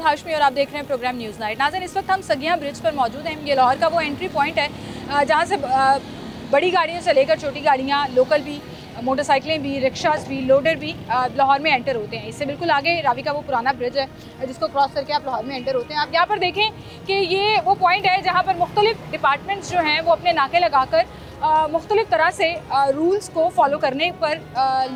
अनमोल हाशमी और आप देख रहे हैं प्रोग्राम न्यूज़ नाइट। नाज़रीन, इस वक्त हम सगिया ब्रिज पर मौजूद हैं। ये लाहौर का वो एंट्री पॉइंट है जहाँ से बड़ी गाड़ियों से लेकर छोटी गाड़ियाँ, लोकल भी, मोटरसाइकिलें भी, रिक्शास भी, लोडर भी लाहौर में एंटर होते हैं। इससे बिल्कुल आगे रावी का वो पुराना ब्रिज है जिसको क्रॉस करके आप लाहौर में एंटर होते हैं। आप यहाँ पर देखें कि ये वो पॉइंट है जहाँ पर मुख्तलिफ डिपार्टमेंट्स जो हैं वो अपने नाके लगाकर मुख्तलिफ तरह से रूल्स को फॉलो करने पर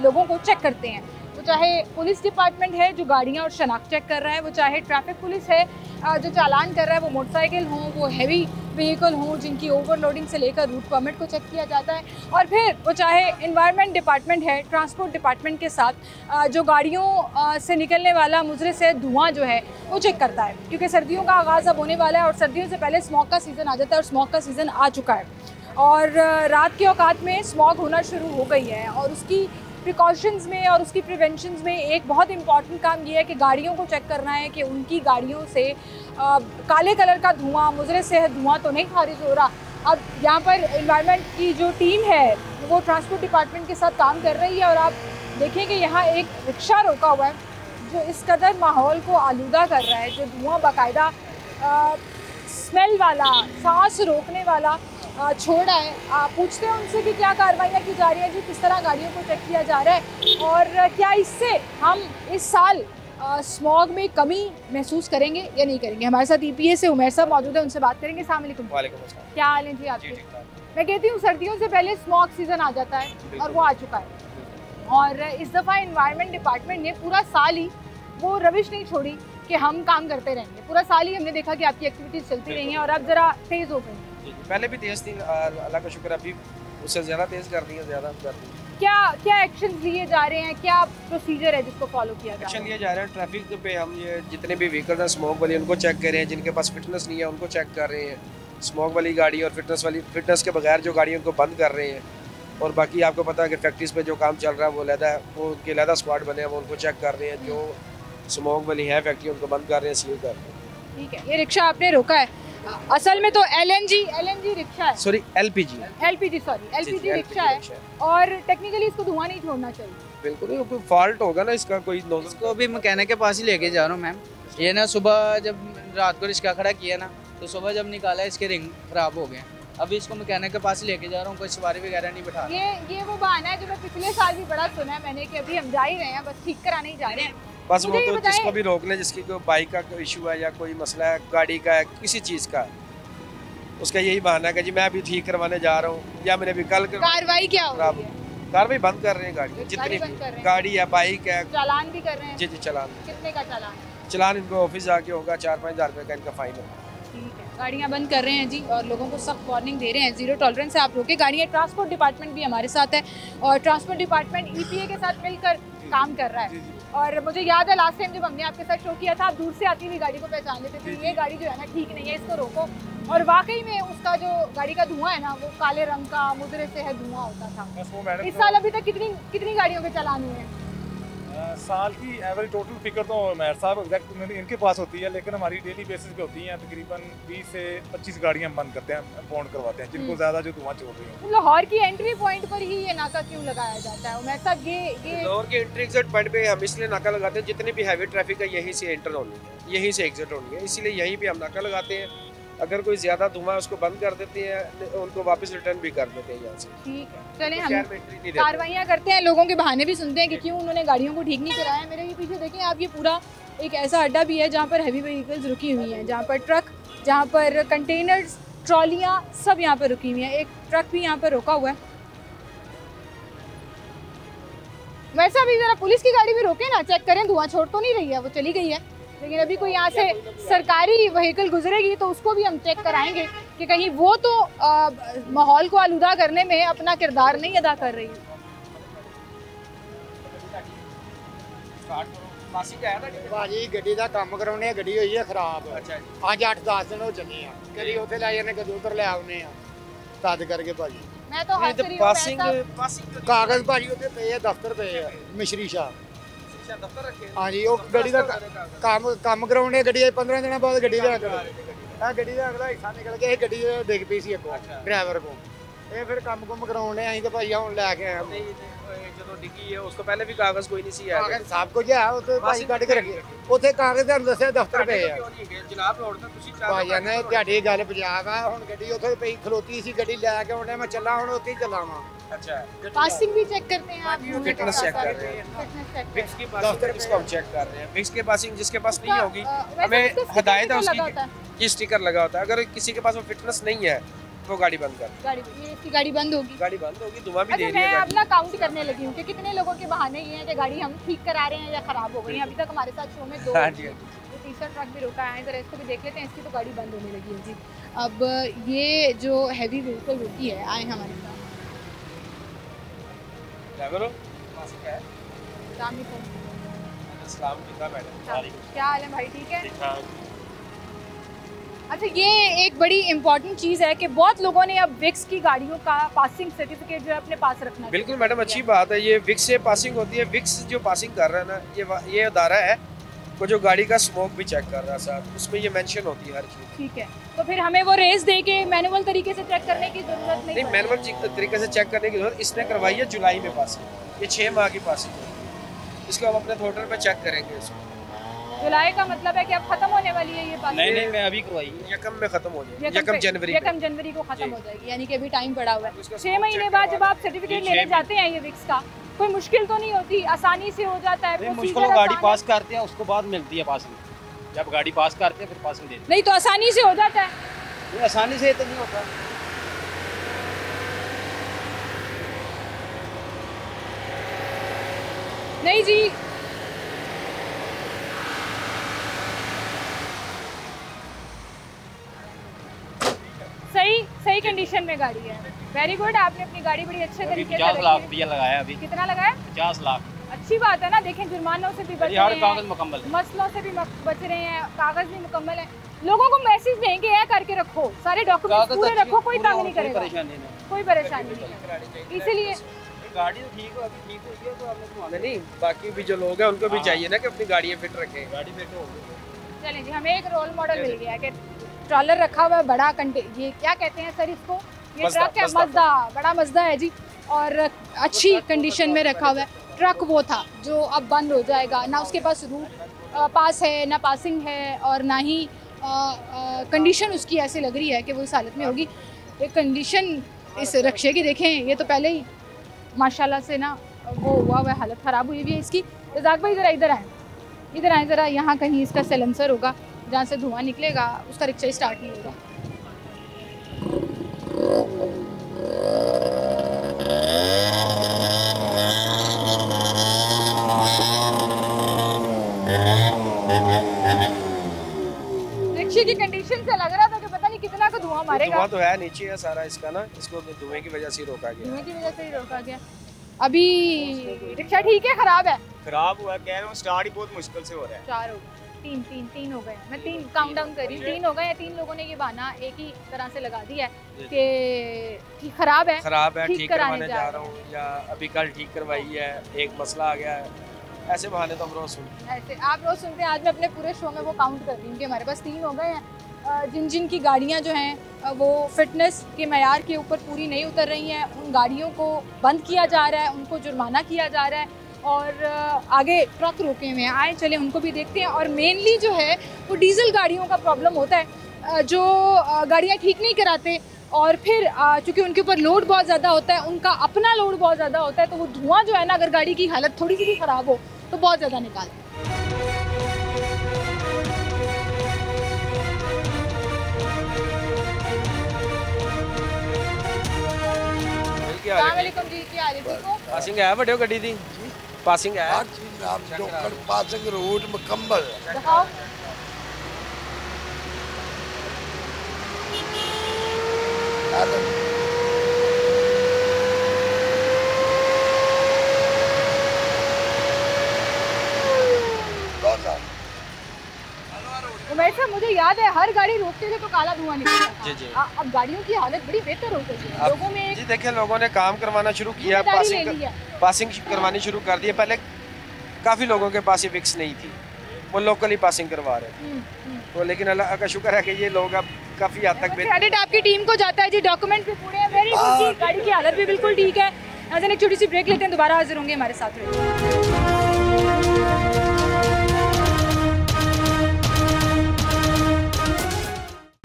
लोगों को चेक करते हैं। वो चाहे पुलिस डिपार्टमेंट है जो गाड़ियाँ और शनाख्त चेक कर रहा है, वो चाहे ट्रैफिक पुलिस है जो चालान कर रहा है, वो मोटरसाइकिल हों, वो हैवी व्हीकल हों जिनकी ओवरलोडिंग से लेकर रूट परमिट को चेक किया जाता है, और फिर वो चाहे एनवायरनमेंट डिपार्टमेंट है ट्रांसपोर्ट डिपार्टमेंट के साथ जो गाड़ियों से निकलने वाला मुजरे से धुआं जो है वो चेक करता है। क्योंकि सर्दियों का आगाज़ अब होने वाला है और सर्दियों से पहले स्मॉग का सीज़न आ जाता है और स्मॉग का सीज़न आ चुका है और रात के औकात में स्मॉग होना शुरू हो गई है। और उसकी प्रिकॉशंस में और उसकी प्रिवेंशंस में एक बहुत इंपॉर्टेंट काम ये है कि गाड़ियों को चेक करना है कि उनकी गाड़ियों से काले कलर का धुआं, मुजरे से धुआं तो नहीं खारिज हो रहा। अब यहाँ पर एनवायरनमेंट की जो टीम है वो ट्रांसपोर्ट डिपार्टमेंट के साथ काम कर रही है और आप देखें कि यहाँ एक रिक्शा रोका हुआ है जो इस कदर माहौल को आलूदा कर रहा है, जो धुआं बाकायदा स्मेल वाला, सांस रोकने वाला छोड़ा है। पूछते हैं उनसे कि क्या कार्रवाइयाँ की जा रही हैं जी, किस तरह गाड़ियों को चेक किया जा रहा है और क्या इससे हम इस साल स्मॉग में कमी महसूस करेंगे या नहीं करेंगे। हमारे साथ EPA से उमैर साहब मौजूद है, उनसे बात करेंगे। अस्सलाम वालेकुम। वालेकुम अस्सलाम। क्या हाल है जी आपके? मैं कहती हूँ सर्दियों से पहले स्मॉग सीज़न आ जाता है और वो आ चुका है और इस दफ़ा एनवायरनमेंट डिपार्टमेंट ने पूरा साल ही वो रविश नहीं छोड़ी कि हम काम करते रहेंगे। पूरा साल ही हमने देखा कि आपकी एक्टिविटीज़ चलती रही हैं और अब ज़रा तेज़ हो गई। पहले भी तेज़ थी, अल्लाह का शुक्र, अभी उससे ज़्यादा तेज़ कर दी है, ज़्यादा कर दी। क्या एक्शन लिए जा रहे हैं, क्या प्रोसीजर है जिसको फॉलो किया जा रहा है? एक्शन लिए जा रहे हैं ट्रैफिक पे। हम ये जितने भी व्हीकल हैं स्मोक वाली उनको चेक कर रहे हैं, जिनके पास फिटनेस नहीं है उनको चेक कर रहे हैं। स्मोक वाली गाड़ी और फिटनेस के बगैर जो गाड़ी उनको बंद कर रहे हैं। और बाकी आपको पता है कि फैक्ट्रीज पे जो काम चल रहा है वो अलहदा है, वो उनके अलहदा स्क्वाड बने हैं, वो उनको चेक कर रहे हैं। जो स्मोक वाली है फैक्ट्री उनको बंद कर रहे हैं, सील कर रहे हैं। ठीक है, ये रिक्शा आपने रोका है, असल में तो LNG रिक्शा है, सॉरी LPG रिक्शा है और टेक्निकली इसको धुआं नहीं छोड़ना चाहिए। बिल्कुल, कोई फॉल्ट होगा ना इसका, कोई इसको अभी मैकेनिक के पास ही लेके जा रहा हूँ मैम। ये ना सुबह जब रात को रिक्शा खड़ा किया ना तो सुबह जब निकाला इसके रिंग खराब हो गए। अभी इसको मैकेनिक के पास ही लेके जा रहा हूँ, कोई सवारी वगैरह नहीं बैठा। ये वो बहाना है जो मैं पिछले साल भी बड़ा सुना है मैंने कि अभी हम जा ही रहे हैं, बस ठीक कराने ही जा रहे हैं। बस वो तो जिसको भी रोक ले, जिसकी कोई बाइक का कोई इशू है या कोई मसला है, गाड़ी का है, किसी चीज़ का, उसका यही बहाना है कि जी मैं अभी ठीक करवाने जा रहा हूँ या मैंने अभी कल कार्रवाई क्या हो रही है? कार्रवाई बंद कर रहे हैं गाड़ी, जितनी भी गाड़ी है, बाइक है। चालान भी कर रहे हैं? जी चालान। कितने का चालान? चालान इनको ऑफिस जाके होगा 4-5 हज़ार रुपये का इनका फाइन होगा। ठीक है, गाड़ियाँ बंद कर रहे हैं जी और लोगों को सख्त वार्निंग दे रहे हैं, जीरो टॉलरेंस से आप रोके गाड़ियाँ। ट्रांसपोर्ट डिपार्टमेंट भी हमारे साथ है और ट्रांसपोर्ट डिपार्टमेंट EPA के साथ मिलकर काम कर रहा है। और मुझे याद है लास्ट टाइम जब हमने आपके साथ शो किया था, आप दूर से आती हुई गाड़ी को पहचान लेते थे, ये गाड़ी जो है ना ठीक नहीं है, इसको रोको। और वाकई में उसका जो गाड़ी का धुआं है ना वो काले रंग का मुजरे से है धुआं होता था। इस साल अभी तक कितनी गाड़ियों के चालान हुए हैं? साल की एवरेज टोटल फिगर तो मेहर साहब एग्जैक्ट इनके पास होती है, लेकिन हमारी डेली बेसिस पे होती हैं तकरीबन 20 से 25 गाड़ियां बंद करते हैं, बॉन्ड करवाते हैं जिनको ज़्यादा जो धुआं छोड़ रही है। लाहौर की एंट्री पॉइंट पर ही ये नाका क्यों लगाया जाता है उमैर साहब? ये लाहौर के एंट्री एग्जिट पॉइंट पे हम इसलिए नाका लगाते हैं, जितनी भी हैवी ट्रैफिक है यहीं से एंटर होनी है, यहीं से एग्जिट होनी है, इसीलिए यहीं पे हम नाका लगाते हैं। अगर कोई ज़्यादा धुआं उसको बंद कर देते हैं, उनको वापस रिटर्न भी कर देते हैं यहाँ से। ठीक है, चलें हम कार्रवाइयाँ करते हैं, लोगों के बहाने भी सुनते हैं कि क्यों उन्होंने गाड़ियों को ठीक नहीं कराया। मेरे ये पीछे देखें आप, ये पूरा एक ऐसा अड्डा भी है जहाँ पर हैवी व्हीकल्स रुकी हुई हैं, जहाँ पर ट्रक, जहाँ पर कंटेनर्स, ट्रॉलियाँ सब यहाँ पर रुकी हुई हैं। एक ट्रक भी यहाँ पर रुका हुआ है। वैसे भी ज़रा पुलिस की गाड़ी भी रोके ना, चेक करें धुआं छोड़ तो नहीं रही है, वो चली गई है, लेकिन अभी कोई यहाँ से सरकारी व्हीकल गुजरेगी तो उसको भी हम चेक कराएंगे कि कहीं वो तो माहौल को आलूदा करने में अपना किरदार नहीं अदा कर रही। भाजी गड्डी दा काम कराने, गड्डी होई है खराब। अच्छा, 5-8-10 दिन हो चले हैं, कभी उत्थे ले जाने, कभी उधर ले आउने हैं, तद करके भाजी मैं तो हंस रही हूँ। पासिंग कागज भाजी उत्थे पे है, दफ्तर पे है मिश्री शाह। हाँ जी, वो गड्डी का काम कराने, गड्डी 15 दिन बाद गड्डी का गड्डी का अगला हिस्सा निकल के गड्डी डिग पई सी ड्राइवर को ਇਹ ਫਿਰ ਕੰਮ ਕੁਮ ਕਰਾਉਣੇ ਅਸੀਂ ਤੇ ਭਾਈ ਹੁਣ ਲੈ ਕੇ ਆਏ नहीं जो डिग्गी है उसको पहले भी कागज कोई नहीं सी आया ਕਾਗਜ਼ ਸਭ ਕੁਝ ਹੈ ਉੱਥੇ ਭਾਈ ਕੱਢ ਕੇ ਰੱਖੇ ਉੱਥੇ ਕਾਗਜ਼ ਤੁਹਾਨੂੰ ਦੱਸਿਆ ਦਫ਼ਤਰ ਪਏ ਆ जनाब रोड तक तुसी ਭਾਈ ਨੇ ਤੁਹਾਡੀ ਗੱਲ ਪੰਜਾਬ ਆ ਹੁਣ ਗੱਡੀ ਉੱਥੇ ਪਈ ਖਲੋਤੀ ਸੀ ਗੱਡੀ ਲੈ ਕੇ ਆਉਣੇ ਮੈਂ ਚੱਲਾਂ ਹੁਣ ਉੱਥੇ ਹੀ ਚੱਲਾਵਾਂ अच्छा पासिंग भी चेक करते हैं आप? फिटनेस चेक कर रहे हैं फिटनेस चेक विक्स की पासिंग इसको हम चेक कर रहे हैं विक्स के पासिंग जिसके पास नहीं होगी वैसे हमें इसके स्टिकर हिदायत है तो लगा होता उसकी ये स्टिकर लगा होता है अगर किसी के पास वो फिटनेस नहीं है वो गाड़ी बंद कर गाड़ी ये इसकी गाड़ी बंद होगी। गाड़ी बंद होगी धुआं भी दे अच्छा रही मैं है अब ना काउंट करने लगी हूँ कि कितने लोगों के बहाने ये हैं कि गाड़ी हम ठीक करा रहे हैं या खराब हो गई है। अभी तक हमारे साथ शो में 2 हाँ जी, हाँ जो तीसरा ट्रक भी रुका है जरा इसको भी देख लेते हैं। इसकी तो गाड़ी बंद होने लगी है जी। अब ये जो हैवी व्हीकल रुकी है आए हमारे साथ ड्राइवर हो मासिक है अस्सलाम वालेकुम। अस्सलाम कितना मैडम क्या हाल है भाई ठीक है? अच्छा ये एक बड़ी इम्पोर्टेंट चीज़ है कि बहुत लोगों ने अब विक्स की गाड़ियों का पासिंग सर्टिफिकेट जो है अपने पास रखना बिल्कुल मैडम अच्छी बात है ये विक्स से पासिंग होती है विक्स जो पासिंग कर रहा है ना ये अदारा है वो जो गाड़ी का स्मोक भी चेक कर रहा है साहब उसमें ये मेंशन होती है हर चीज़। ठीक है तो फिर हमें वो रेस दे के मैनुअल तरीके से चेक करने की जरूरत नहीं नहीं मैनुअल तरीके से चेक करने की जरूरत इसने करवाई है जुलाई में पासिंग ये 6 माह की पासिंग है इसको हम अपने थोटर पे चेक करेंगे इसको। जुलाई का मतलब है कि अब खत्म होने वाली है ये पासिंग? नहीं मैं अभी करवाई यकम में खत्म हो जाएगी यकम जनवरी को खत्म हो जाएगी यानी कि अभी टाइम पड़ा हुआ है। 6 महीने बाद जब आप सर्टिफिकेट लेने जाते हैं ये विक्स का कोई मुश्किल तो नहीं होती आसानी से हो जाता है? मुश्किल गाड़ी पास करते हैं उसके बाद मिलती है पासिंग जब गाड़ी पास करते हैं फिर पासिंग देते नहीं तो आसानी से हो जाता है? हैं आसानी से तो नहीं होता। नहीं जी सही कंडीशन में गाड़ी है। वेरी गुड आपने अपनी गाड़ी बड़ी अच्छे तरीके से 50 लाख रुपया लगाया अभी। कितना लगाया? 50 लाख। अच्छी बात है ना देखें जुर्मानों से भी बच हर रहे कागज हैं मुकम्मल है। मसलों से भी बच रहे हैं कागज भी मुकम्मल है। लोगों को मैसेज देंगे है करके रखो सारे डॉक्यूमेंट्स पूरे रखो कोई तंग नहीं करेगा कोई परेशानी नहीं इसलिए गाड़ी तो ठीक है ठीक होगी तो आपने नहीं बाकी भी जो लोग हैं उनको भी चाहिए ना कि अपनी गाड़ियाँ फिट रखें गाड़ी फिट होगी। चलें जी हमें एक रोल मॉडल मिल गया कि ट्रॉलर रखा हुआ है बड़ा ये क्या कहते हैं सर इसको ये ट्रक है मजदा बड़ा मजदा है जी और अच्छी कंडीशन में रखा हुआ है। ट्रक वो था जो अब बंद हो जाएगा ना उसके पास रूट पास है ना पासिंग है और ना ही कंडीशन उसकी ऐसी लग रही है कि वो इस हालत में होगी। ये कंडीशन इस रक्शे की देखें ये तो पहले ही माशाल्लाह से ना वो हुआ हुआ हालत ख़राब हुई हुई है इसकी। रज़ाक भाई ज़रा इधर आए ज़रा यहाँ कहीं इसका सिलेंसर होगा जहाँ से धुआं निकलेगा उसका रिक्शा स्टार्ट नहीं होगा। रिक्शे की कंडीशन से लग रहा था कि पता नहीं कितना का धुआं मारेगा। धुआं तो है नीचे है सारा इसका ना इसको धुएं की वजह से ही रोका गया। धुएं की वजह से ही रोका गया। अभी रिक्शा ठीक है खराब है? खराब हुआ कह रहा हूँ स्टार्ट ही बहुत मुश्किल से हो रहा है। 4 हो गए तीन हो गए मैं 3 काउंट डाउन कर रही हूँ 3 हो गए। 3 लोगों ने ये बहाना एक ही तरह से लगा दिया है कि खराब है ठीक करवाने जा रहा हूँ या अभी कल ठीक करवाई है एक मसला आ गया है ऐसे बहाने तो हम रोज सुनते हैं। ऐसे आप रोज सुनते हैं। आज मैं अपने पूरे शो में वो काउंट कर रही हूँ कि हमारे पास 3 हो गए हैं जिन की गाड़ियाँ जो हैं वो फिटनेस के मयार के ऊपर पूरी नहीं उतर रही हैं उन गाड़ियों को बंद किया जा रहा है उनको जुर्माना किया जा रहा है और आगे ट्रक रोके हुए हैं। आए चले उनको भी देखते हैं। और मेनली जो है वो डीजल गाड़ियों का प्रॉब्लम होता है जो गाड़ियाँ ठीक नहीं कराते और फिर चूँकि उनके ऊपर लोड बहुत ज़्यादा होता है उनका अपना लोड बहुत ज़्यादा होता है तो वो धुआं जो है ना अगर गाड़ी की हालत थोड़ी सी भी ख़राब हो तो बहुत ज़्यादा निकालते हैं। अस्सलामुअलैकुम जी क्या हाल है ठीक हो? पासिंग है बड़े गड्डी दी पासिंग है पासिंग रोड मुकम्मल दिखाओ उमैर साहब मुझे याद है हर गाड़ी रोकते थे तो काला धुआं निकलता था। जी। अब गाड़ियों की हालत बड़ी बेहतर हो गई है। लोगों में एक जी देखिए लोगों ने काम करवाना शुरू किया जिम्मेदारी ले ली है। पासिंग करवानी शुरू कर दी है। पहले काफ़ी लोगों के पास ये विक्स नहीं थी वो लोकल ही पासिंग करवा रहे थे तो लेकिन अल्लाह का शुक्र है कि ये लोग अब काफ़ी हद तक क्रेडिट आपकी टीम को जाता है जी, डॉक्यूमेंट भी पूरे हैं, वेरी गुड जी, गाड़ी की हालत भी बिल्कुल ठीक है। नाज़रीन एक छोटी सी ब्रेक लेते हैं, दोबारा हाजिर होंगे, हमारे साथ रहिए।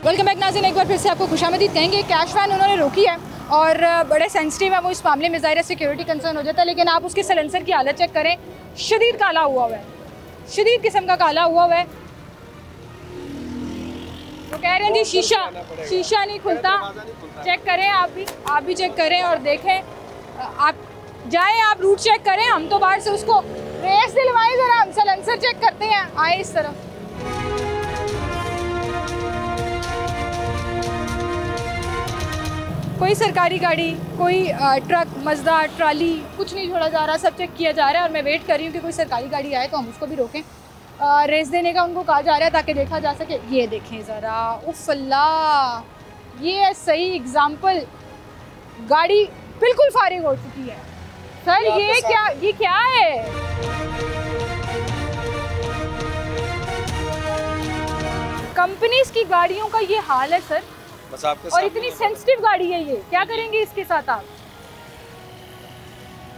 वेलकम बैक नाज़रीन, एक बार फिर से आपको खुशामदीद कहेंगे। कैश वैन उन्होंने रोकी है और बड़े सेंसिटिव है वो इस मामले में, ज़ाहिर है सिक्योरिटी कंसर्न हो जाता है, लेकिन आप उसके सिलेंसर की हालत चेक करें, शदीद काला हुआ है, शदीद किस्म का काला हुआ है। वो कह रहे हैं जी शीशा नहीं खुलता, चेक करें, आप भी चेक करें और देखें, आप जाएं, आप रूट चेक करें, हम तो बाहर से उसको रेस दिलवाएं, ज़रा हम सिलेंसर चेक करते हैं, आए इस तरफ। कोई सरकारी गाड़ी, कोई ट्रक, मजदा, ट्राली, कुछ नहीं छोड़ा जा रहा, सब चेक किया जा रहा है और मैं वेट कर रही हूँ कि कोई सरकारी गाड़ी आए तो हम उसको भी रोकें। रेस देने का उनको कहा जा रहा है ताकि देखा जा सके। ये देखें ज़रा, उफ़ अल्लाह, ये है सही एग्जाम्पल, गाड़ी बिल्कुल फारिग हो चुकी है। सर ये क्या है? कंपनीज की गाड़ियों का ये हाल है सर, बस आपके और इतनी सेंसिटिव गाड़ी है ये, क्या करेंगे इसके साथ आप?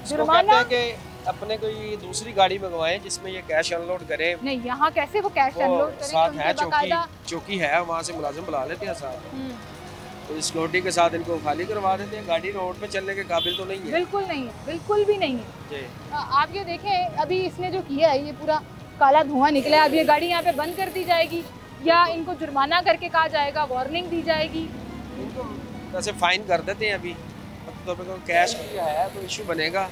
जुर्माना कि अपने कोई दूसरी गाड़ी मंगवाएं जिसमें ये कैश अनलोड करें। नहीं, यहाँ कैसे वो कैश अनलोड करें? साथ है चौकी है, वहाँ से मुलाजिम बुला लेते हैं साथ, तो सिक्योरिटी के साथ इनको खाली करवा देते हैं। गाड़ी रोड पे चलने के काबिल तो नहीं है, बिल्कुल नहीं है, बिल्कुल भी नहीं है जी। आप ये देखें, अभी इसने जो किया है ये पूरा काला धुआं निकला है। अब ये गाड़ी यहाँ पे बंद कर दी जाएगी या इनको जुर्माना करके कहा जाएगा, वार्निंग दी जाएगी? इनको वैसे फाइन कर देते हैं अभी, तो कैश किया है तो इशू बनेगा,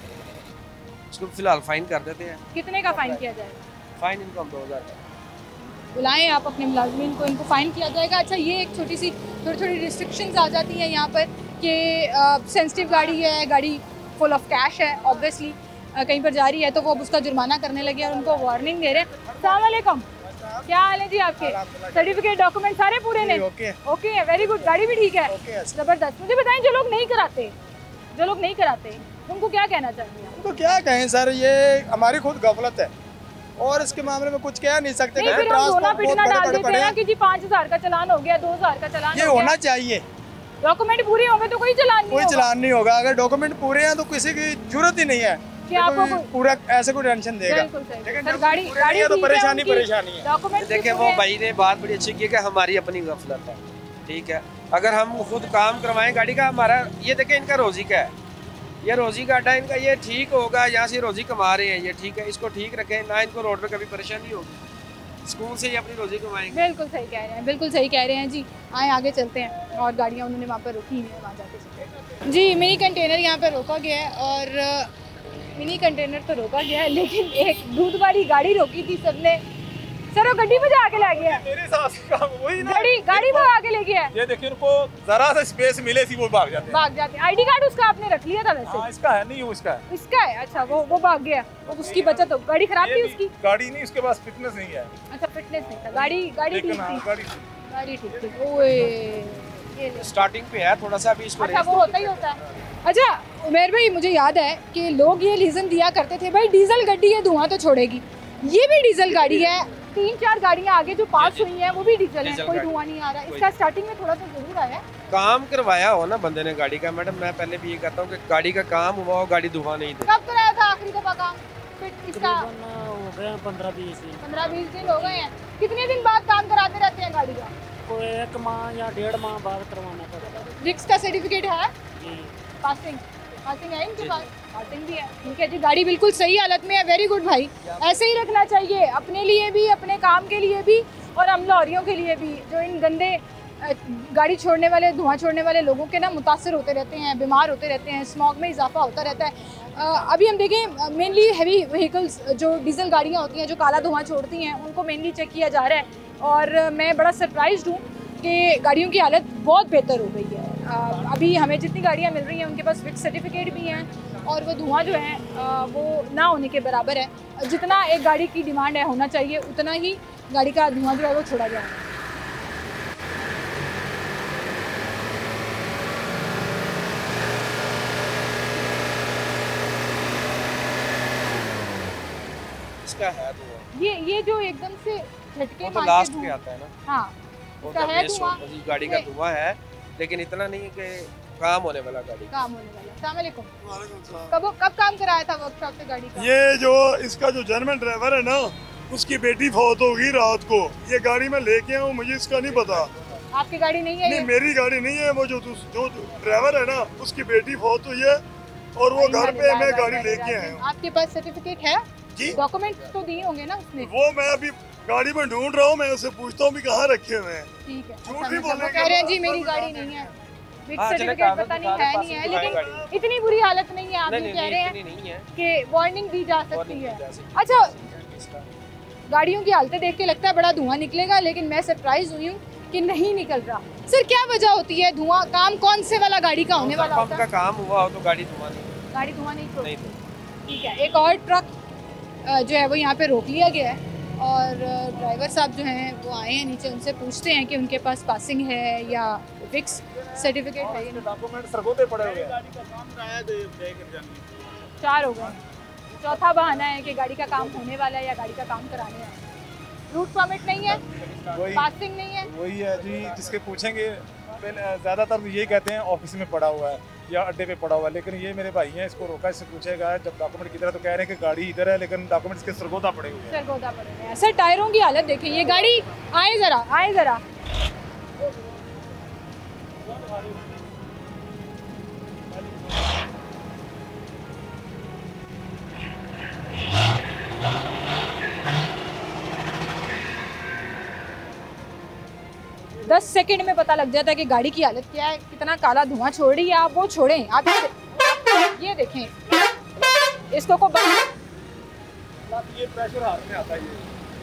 उसको फिलहाल फाइन कर देते हैं। कितने का फाइन किया जाएगा? फाइन इनको हम 2000 बुलाएं आप अपने मुलाजमीन को, इनको फ़ाइन किया जाएगा। अच्छा, ये एक छोटी छोटी रिस्ट्रिक्शंस आ जाती हैं यहाँ पर कि सेंसिटिव गाड़ी है, गाड़ी फुल ऑफ कैश है, ऑब्वियसली कहीं पर जा रही है तो वो अब उसका जुर्माना करने लगे और उनको वार्निंग दे रहे हैं। अस्सलाम वालेकुम, क्या हाल है जी आपके? सर्टिफिकेट डॉक्यूमेंट सारे पूरे ने? ओके है, वेरी गुड, गाड़ी भी ठीक है, ज़बरदस्त। मुझे बताएं, जो लोग नहीं कराते उनको क्या कहना चाहिए? उनको क्या कहें सर, ये हमारी खुद गफलत है और इसके मामले में कुछ कह नहीं सकते। नहीं, फिर हम रोना पिटना डाल देते हैं ना कि जी 5000 का चालान हो गया, 2000 का चालान ये होना चाहिए। डॉक्यूमेंट पूरे होंगे तो कोई चालान नहीं होगा। अगर डॉक्यूमेंट पूरे हैं तो किसी की जरूरत ही नहीं है कि आपको पूरा ऐसे कोई टेंशन देगा। लेकिन गाड़ी तो परेशानी है। डॉक्यूमेंट देखिए, वो भाई ने बात बड़ी अच्छी की कि हमारी अपनी गफलत है, ठीक है। अगर हम खुद काम करवाएं गाड़ी का, हमारा ये देखें, इनका रोजी का है, ये रोजी का अड्डा इनका, ये ठीक होगा, यहाँ से रोजी कमा रहे हैं, ये ठीक है, इसको ठीक रखें ना, इनको रोड पे कभी परेशानी होगी, स्कूल से ही अपनी रोजी कमाएंगे। बिल्कुल सही कह रहे हैं, बिल्कुल सही कह रहे हैं जी। आए आगे चलते हैं, और गाड़ियाँ उन्होंने वहाँ पर रोकी हुई हैं, वहाँ जाके चलते जी। मिनी कंटेनर यहाँ पर रोका गया है, और मिनी कंटेनर तो रोका गया है, लेकिन एक दूध वाली गाड़ी रोकी थी सबने। सर वो गड्डी भजा के ले गया, मेरे हिसाब से वही ना, गाड़ी भगा के ले गया। ये देखिए, उनको जरा सा स्पेस मिले थी वो भाग जाते हैं। आईडी कार्ड उसका आपने रख लिया था वैसे? इसका है नहीं, वो इसका है। अच्छा, वो भाग गया, उसकी बचत हो। गाड़ी खराब थी उसकी? गाड़ी नहीं, उसके पास फिटनेस नहीं है। अच्छा, फिटनेस नहीं था, गाड़ी ठीक थी, गाड़ी ठीक थी। ओए, स्टार्टिंग पे है थोड़ा सा अभी इसको। अच्छा, वो होता है। अच्छा उमेर भाई, मुझे याद है कि लोग ये रीज़न दिया करते थे, भाई डीजल गाड़ी है, धुआं तो छोड़ेगी। ये भी डीजल गाड़ी है, 3-4 गाड़ियाँ आगे जो पास हुई हैं वो भी डीजल है, कोई धुआं नहीं आ रहा। इसका स्टार्टिंग में थोड़ा सा जरूर आया है। काम करवाया हो ना बंदे ने गाड़ी का, मैडम मैं पहले भी ये कहता हूँ कि गाड़ी का काम हुआ हो, गाड़ी धुआं नहीं दे। कब कराया था आखिरी दफा काम? इसका हो गए 15-20 दिन हो गए हैं। कितने दिन बाद काम कराते रहते हैं गाड़ी का? कोई 1 माह या 1.5 माह बाद करवाना पड़ता है। रिक्स का सर्टिफिकेट है? जी, पासिंग है इनके पास? पासिंग भी है, ठीक है जी। गाड़ी बिल्कुल सही हालत में है, वेरी गुड भाई, ऐसे ही रखना चाहिए, अपने लिए भी, अपने काम के लिए भी, और हम लॉरियों के लिए भी, जो इन गंदे गाड़ी छोड़ने वाले, धुआं छोड़ने वाले लोगों के ना मुतासर होते रहते हैं, बीमार होते रहते हैं, स्मॉग में इजाफा होता रहता है। अभी हम देखें, मेनली हैवी व्हीकल्स जो डीजल गाड़ियाँ होती हैं जो काला धुआं छोड़ती हैं, उनको मेनली चेक किया जा रहा है, और मैं बड़ा सरप्राइज्ड हूँ कि गाड़ियों की हालत बहुत बेहतर हो गई है। अभी हमें जितनी गाड़ियाँ मिल रही हैं उनके पास फिक्स सर्टिफिकेट भी हैं, और वो धुआं जो है वो ना होने के बराबर है। जितना एक गाड़ी की डिमांड है होना चाहिए, उतना ही गाड़ी का धुआं जो है वो छोड़ा जाए। इसका है तो ये जो एकदम से झटके तो लास्ट पे आता है ना। हाँ, और इसका है धुआं? गाड़ी का धुआं है, लेकिन इतना नहीं कि काम होने वाला गाड़ी। काम होने वाला। अस्सलाम वालेकुम। कब काम कराया था वर्कशॉप से गाड़ी का? ये जो इसका जो जर्मन ड्राइवर है ना, उसकी बेटी फौत होगी रात को। ये गाड़ी में लेके आऊँ, मुझे इसका नहीं पता। आपकी गाड़ी नहीं है? नहीं, मेरी गाड़ी नहीं है। वो जो ड्राइवर है ना, उसकी बेटी फौत हुई है और वो घर पे मैं गाड़ी लेके आया हूँ। आपके पास सर्टिफिकेट है जी? डॉक्यूमेंट तो दिए होंगे ना उसने? वो मैं अभी गाड़ी में ढूंढ रहा हूँ, मैं उससे पूछता हूँ भी कहाँ रखे हुए हैं। ठीक है। झूठ नहीं बोलेंगे। कह रहे हैं जी मेरी गाड़ी नहीं है, सर्टिफिकेट पता नहीं है, लेकिन इतनी बुरी हालत नहीं है। आप ये कह रहे हैं कि वार्निंग दी जा सकती है। अच्छा, गाड़ियों की हालतें देख के लगता है बड़ा धुआं निकलेगा, लेकिन मैं सरप्राइज हुई हूँ कि नहीं निकल रहा। सर क्या वजह होती है? धुआं काम कौन से वाला गाड़ी का होने वाला होता है? पंप का काम हुआ हो तो गाड़ी धुआं नहीं, गाड़ी धुआं नहीं छोड़ती। ठीक है। एक और ट्रक जो है वो यहाँ पे रोक लिया गया है और ड्राइवर साहब जो हैं वो आए हैं नीचे, उनसे पूछते हैं कि उनके पास पासिंग है या फिक्स सर्टिफिकेट है। डॉक्यूमेंट सरगोते पड़े हुए हैं। 4 हो गए। चौथा बहाना है कि गाड़ी का काम होने वाला है या गाड़ी का काम कराने आए। रूट परमिट नहीं है, पासिंग नहीं है। वही है जी, जिसके पूछेंगे ज़्यादातर यही कहते हैं ऑफिस में पड़ा हुआ है या अड्डे पे पड़ा हुआ है, लेकिन ये मेरे भाई हैं, इसको रोका, इससे पूछेगा जब डॉक्यूमेंट किधर है तो कह रहे हैं कि गाड़ी इधर है, लेकिन डॉक्यूमेंट्स के सरगोदा पड़े हुए हैं। सरगोदा पड़े हुए हैं। सर टायरों की हालत देखें, ये गाड़ी आए ज़रा। दस सेकंड में पता लग जाता है कि गाड़ी की हालत क्या है, कितना काला धुआं छोड़ रही है। आप वो छोड़ें, आप ये देखें, इसको को ये प्रेशर हार्न में आता है,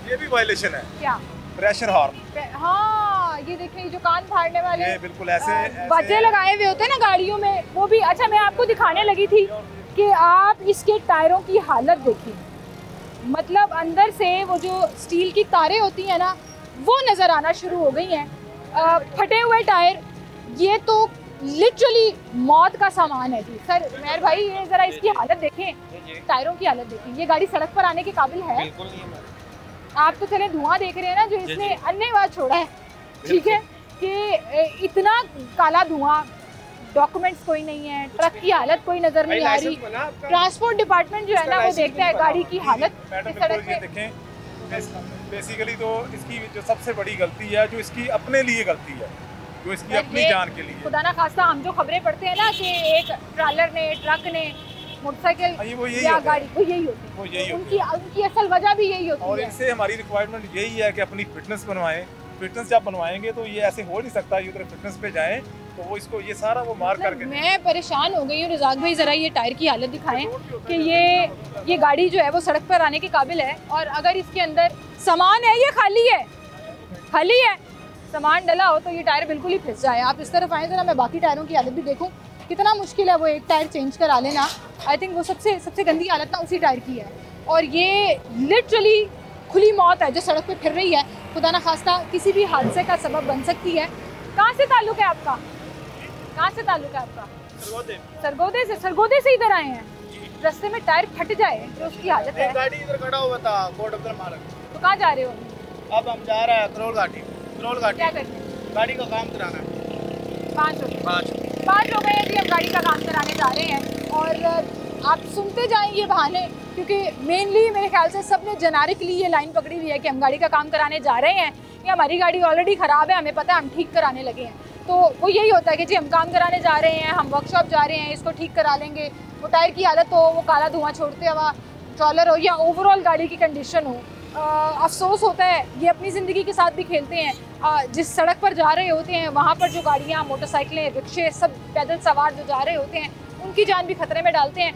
ये भी वायलेशन है। क्या? Pressure horn. हाँ, ये देखें जो कान फाड़ने वाले ये बिल्कुल ऐसे बच्चे लगाए हुए होते हैं ना गाड़ियों में, वो भी। अच्छा, मैं आपको दिखाने लगी थी कि आप इसके टायरों की हालत देखिए, मतलब अंदर से वो जो स्टील की तारें होती हैं ना, वो नज़र आना शुरू हो गई हैं। फटे हुए टायर, ये तो लिटरली मौत का सामान है जी। सर मेहर भाई, ये ज़रा इसकी हालत देखें, टायरों की हालत देखें। ये गाड़ी सड़क पर आने के काबिल है? बिल्कुल नहीं है। आप तो चले धुआं देख रहे हैं ना, जो इसने अन्यवाद छोड़ा है, ठीक है, कि इतना काला धुआं, डॉक्यूमेंट्स कोई नहीं है, ट्रक की हालत कोई नजर नहीं आ रही। ट्रांसपोर्ट डिपार्टमेंट जो है ना, वो देखता है गाड़ी की हालत सड़क पे। देखें, बेसिकली तो इसकी जो सबसे बड़ी गलती है, जो इसकी अपने लिए गलती है, जो इसकी अपनी जान के लिए। खुदा ना खास्ता हम जो खबरें पढ़ते हैं ना कि एक ट्रैलर ने, ट्रक ने, मोटरसाइकिल या गाड़ी, वो यही होती है। उनकी असल वजह भी यही होती है। और इनसे हमारी रिक्वायरमेंट यही है कि अपनी फिटनेस बनवाएं। फिटनेस जब बनवाएंगे तो ये ऐसे हो नहीं सकता, ये उधर फिटनेस पे जाएं तो वो इसको ये सारा वो मार करके। मैं परेशान हो गई हूँ। रज़ाक भाई ज़रा ये टायर की हालत दिखाएं कि ये गाड़ी जो है वो सड़क पर आने के काबिल है, और अगर इसके अंदर सामान है, ये खाली है, सामान डला हो तो ये टायर बिल्कुल ही फिस जाए। आप इस तरफ आएँ ज़रा, मैं बाकी टायरों की हालत भी देखूँ। कितना मुश्किल है वो एक टायर चेंज करा लेना। आई थिंक वो सबसे गंदी हालत ना उसी टायर की है, और ये लिटरली खुली मौत है जो सड़क पे फिर रही है। खुदा ना खास्ता किसी भी हादसे का सबब बन सकती है। कहाँ से ताल्लुक है आपका? सरगोदे से इधर आए हैं। रास्ते में टायर फट जाए तो उसकी हालत है। गाड़ी इधर खड़ा हुआ था कोट अब्दुल मालिक। तो कहाँ जा रहे हो? अब हम जा रहे हैं करोल घाटी। क्या करते? गाड़ी का काम कराना है। 5 लोग हैं जी, हम गाड़ी का काम कराने जा रहे हैं। और आप सुनते जाएं ये बहाने, क्योंकि मेनली मेरे ख्याल से सब ने जेनेरिकली ये लाइन पकड़ी हुई है कि हम गाड़ी का काम कराने जा रहे हैं, या हमारी गाड़ी ऑलरेडी ख़राब है, हमें पता है, हम ठीक कराने लगे हैं। तो वो यही होता है कि जी हम काम कराने जा रहे हैं, हम वर्कशॉप जा रहे हैं, इसको ठीक करा लेंगे। वो टायर की हालत हो, वो काला धुआं छोड़ते हुआ ट्रॉलर हो, या ओवरऑल गाड़ी की कंडीशन हो। अफसोस होता है, ये अपनी ज़िंदगी के साथ भी खेलते हैं। जिस सड़क पर जा रहे होते हैं वहाँ पर जो गाड़ियाँ, मोटरसाइकिलें, रिक्शे, सब पैदल सवार जो जा रहे होते हैं, उनकी जान भी खतरे में डालते हैं।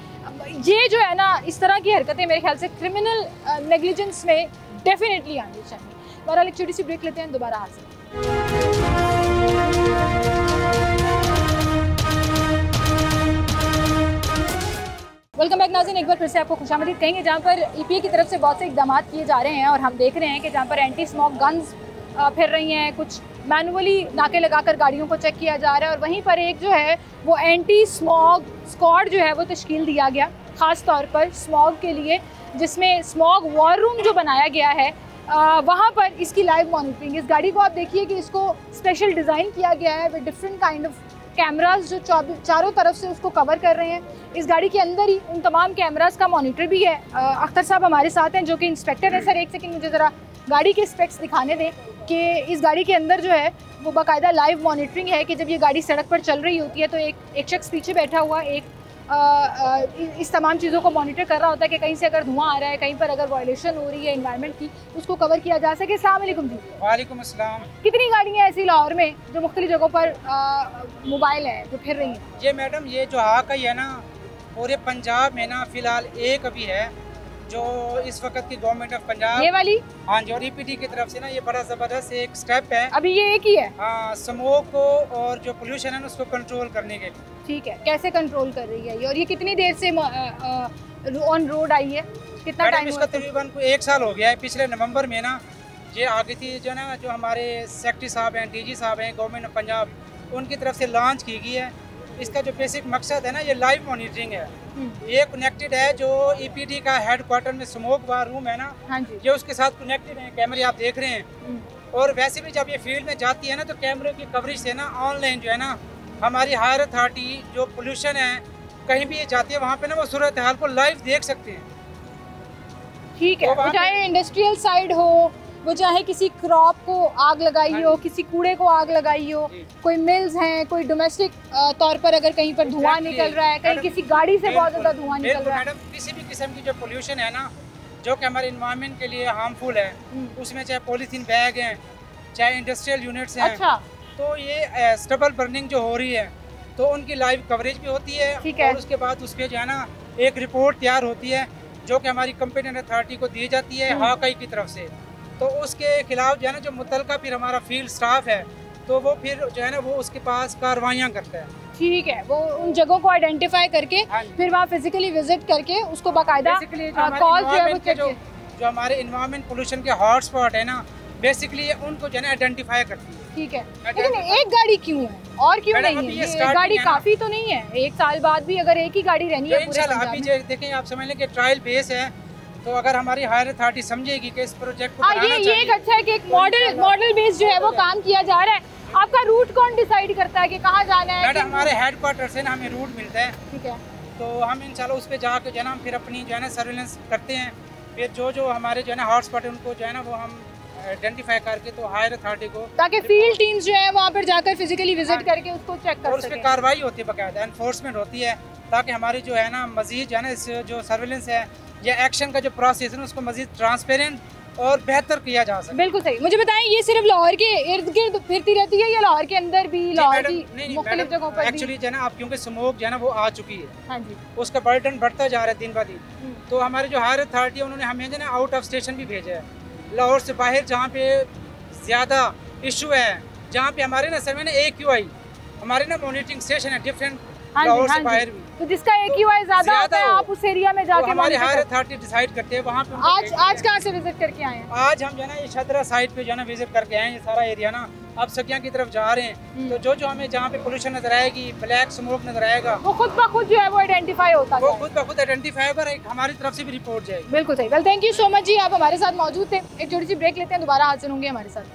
ये जो है ना, इस तरह की हरकतें मेरे ख्याल से क्रिमिनल नेग्लिजेंस में डेफिनेटली आनी चाहिए। बहरहाल एक छोटी सी ब्रेक लेते हैं, दोबारा हाजिर। वेलकम बैक नाज़रीन, एक बार फिर से आपको खुशामदीद कहेंगे, जहाँ पर EPA की तरफ से बहुत से इकदाम किए जा रहे हैं, और हम देख रहे हैं कि जहाँ पर एंटी स्मोक गन्स फिर रही हैं, कुछ मैनुअली नाके लगाकर गाड़ियों को चेक किया जा रहा है, और वहीं पर एक जो है वो एंटी स्मोक स्क्वाड जो है वो तश्कील दिया गया ख़ास तौर पर स्मोक के लिए, जिसमें स्मोक वॉर रूम जो बनाया गया है वहाँ पर इसकी लाइव मॉनिटरिंग। इस गाड़ी को आप देखिए कि इसको स्पेशल डिज़ाइन किया गया है with different kind of cameras जो चारों तरफ से उसको कवर कर रहे हैं। इस गाड़ी के अंदर ही उन तमाम कैमरास का मॉनिटर भी है। अख्तर साहब हमारे साथ हैं जो कि इंस्पेक्टर है। सर एक सेकंड मुझे ज़रा गाड़ी के स्पेक्स दिखाने दें कि इस गाड़ी के अंदर जो है वो बाकायदा लाइव मॉनिटरिंग है कि जब ये गाड़ी सड़क पर चल रही होती है तो एक शख्स पीछे बैठा हुआ इस तमाम चीज़ों को मॉनिटर कर रहा होता है कि कहीं से अगर धुआं आ रहा है, कहीं पर अगर वायलेशन हो रही है एनवायरनमेंट की, उसको कवर किया जा सके। अस्सलाम वालेकुम जी। वालेकुम अस्सलाम। कितनी गाड़ियाँ ऐसी लाहौर में जो मुख्तलिफ जगहों पर मोबाइल है जो फिर रही हैं? ये मैडम ये जो हाका है ना पूरे पंजाब में ना फ़िलहाल एक अभी है जो इस वक्त की गवर्नमेंट ऑफ पंजाब, ये वाली? हाँ जी, और ईपीडी की तरफ से ना ये बड़ा ज़बरदस्त एक स्टेप है। अभी ये एक ही है? हाँ, स्मोक को और जो पोल्यूशन है ना उसको कंट्रोल करने के लिए। ठीक है, कैसे कंट्रोल कर रही है ये और ये कितनी देर से ऑन रोड आई है? कितना टाइम? इसका तकरीबन 1 साल हो गया है। पिछले नवंबर में ना ये आ गई थी जो ना जो हमारे सेक्रेटरी साहब हैं, डीजी साहब हैं गवर्नमेंट ऑफ पंजाब, उनकी तरफ से लॉन्च की गई है। इसका जो बेसिक मकसद है ना ये लाइव मॉनिटरिंग है। ये कनेक्टेड है जो ईपीडी का हेडक्वार्टर में स्मोक बार रूम है ना, हाँ जी, ये उसके साथ कनेक्टेड है। कैमरे आप देख रहे हैं। और वैसे भी जब ये फील्ड में जाती है ना तो कैमरे की कवरेज से ना ऑनलाइन जो है ना हमारी हायर अथॉरिटी जो पोल्यूशन है कहीं भी ये जाती है वहाँ पे ना वो सूरत हाल को लाइव देख सकते हैं। ठीक है, वो चाहे इंडस्ट्रियल साइड हो, वो चाहे किसी क्रॉप को आग लगाई हो, किसी कूड़े को आग लगाई हो, कोई मिल्स हैं, कोई डोमेस्टिक तौर पर अगर कहीं पर धुआं निकल रहा है, कहीं किसी गाड़ी से बहुत ज़्यादा धुआं निकल रहा है। मैडम किसी भी किस्म की जो पोल्यूशन है ना जो कि हमारे इन्वायरमेंट के लिए हार्मफुल है, उसमें चाहे पॉलीथीन बैग हैं, चाहे इंडस्ट्रियल यूनिट्स हैं, अच्छा, तो ये स्टबल बर्निंग जो हो रही है तो उनकी लाइव कवरेज भी होती है। और उसके बाद उस पर जो है ना एक रिपोर्ट तैयार होती है जो कि हमारी कंपिटेंट अथॉरिटी को दी जाती है हाकाई की तरफ से। तो उसके खिलाफ जो है ना जो मुतलका फिर हमारा फील्ड स्टाफ है तो वो फिर जो है ना वो उसके पास कार्रवाइयाँ करता है। ठीक है, वो उन जगहों को आइडेंटिफाई करके फिर वहाँ फिजिकली विजिट करके उसको बाकायदा कॉल जो हमारे इन्वायरमेंट पोल्यूशन के हॉट स्पॉट है ना बेसिकली उनको जो है आइडेंटिफाई करती है। ठीक है, लेकिन एक गाड़ी क्यों है और क्यों नहीं है? ये गाड़ी काफी तो नहीं है, 1 साल बाद भी अगर एक ही गाड़ी रहनी है पूरे पंजाब में। अभी देखें आप समझ लें कि ट्रायल बेस है तो अगर हमारी हायर अथॉरिटी समझेगी कि इस प्रोजेक्ट को ये एक अच्छा है कि एक मॉडल बेस जो है वो काम किया जा रहा है। आपका रूट कौन डिसाइड करता है कि कहाँ जाना है? मैडम हमारे हेडक्वार्टर से ना हमें रूट मिलता है। ठीक है, तो हम इंशाल्लाह उस पर जाकर जो है ना फिर अपनी जो है ना सर्विलेंस करते हैं। फिर जो हमारे जो है ना हॉटस्पॉट है उनको जो है ना वो हम आइडेंटिफाई करके तो हायर अथॉरिटी को ताकि फील्ड टीम्स जो है वहाँ पर जाकर फिजिकली विजिट करके उसको चेक कर सकें। और उस पर कार्रवाई होती है, बाकायदा एनफोर्समेंट होती है ताकि हमारी जो है ना मजीद जो है ना इस जो सर्विलेंस है या एक्शन का जो प्रोसेस है उसको मजीद ट्रांसपेरेंट और बेहतर किया जा सके। बिल्कुल सही। मुझे बताएं ये सिर्फ लाहौर के इर्द गिर्द फिरती रहती है या लाहौर के अंदर भी, लाहौर की मुख्तलिफ जगहों पर? एक्चुअली जो है ना अब क्योंकि स्मोक जो है ना वो आ चुकी है, हाँ जी, उसका बर्डन बढ़ता जा रहा है दिन ब दिन। तो हमारे जो हायर अथॉरिटी है उन्होंने हमें जो है ना आउट ऑफ स्टेशन भी भेजा है, लाहौर से बाहर जहाँ पे ज़्यादा इशू है, जहाँ पे हमारे ना सर में ना AQI हमारे ना मॉनिटरिंग स्टेशन है डिफरेंट लाहौर से बाहर भी, तो जिसका AQI ज़्यादा होता है आप उस एरिया में जाके हमारे हायर अथॉरिटी डिसाइड करते हैं वहाँ पे। आज कहाँ से विजिट करके आए हैं? आज हम जो है ना ये शदरा साइड पे जो है ना विजिट करके आए हैं। ये सारा एरिया ना अब सकिया की तरफ जा रहे हैं तो जो हमें जहाँ पे पोल्यूशन नजर आएगी, ब्लैक स्मोक नजर आएगा, वो खुद ब खुद जो है वो आइडेंटिफाई होता है, वो खुद ब खुद आइडेंटिफाई होगा, हमारी तरफ से भी रिपोर्ट जाएगी। बिल्कुल सही। Well thank you so much जी, आप हमारे साथ मौजूद थे। एक छोटी सी ब्रेक लेते हैं, दोबारा हाजिर होंगे हमारे साथ।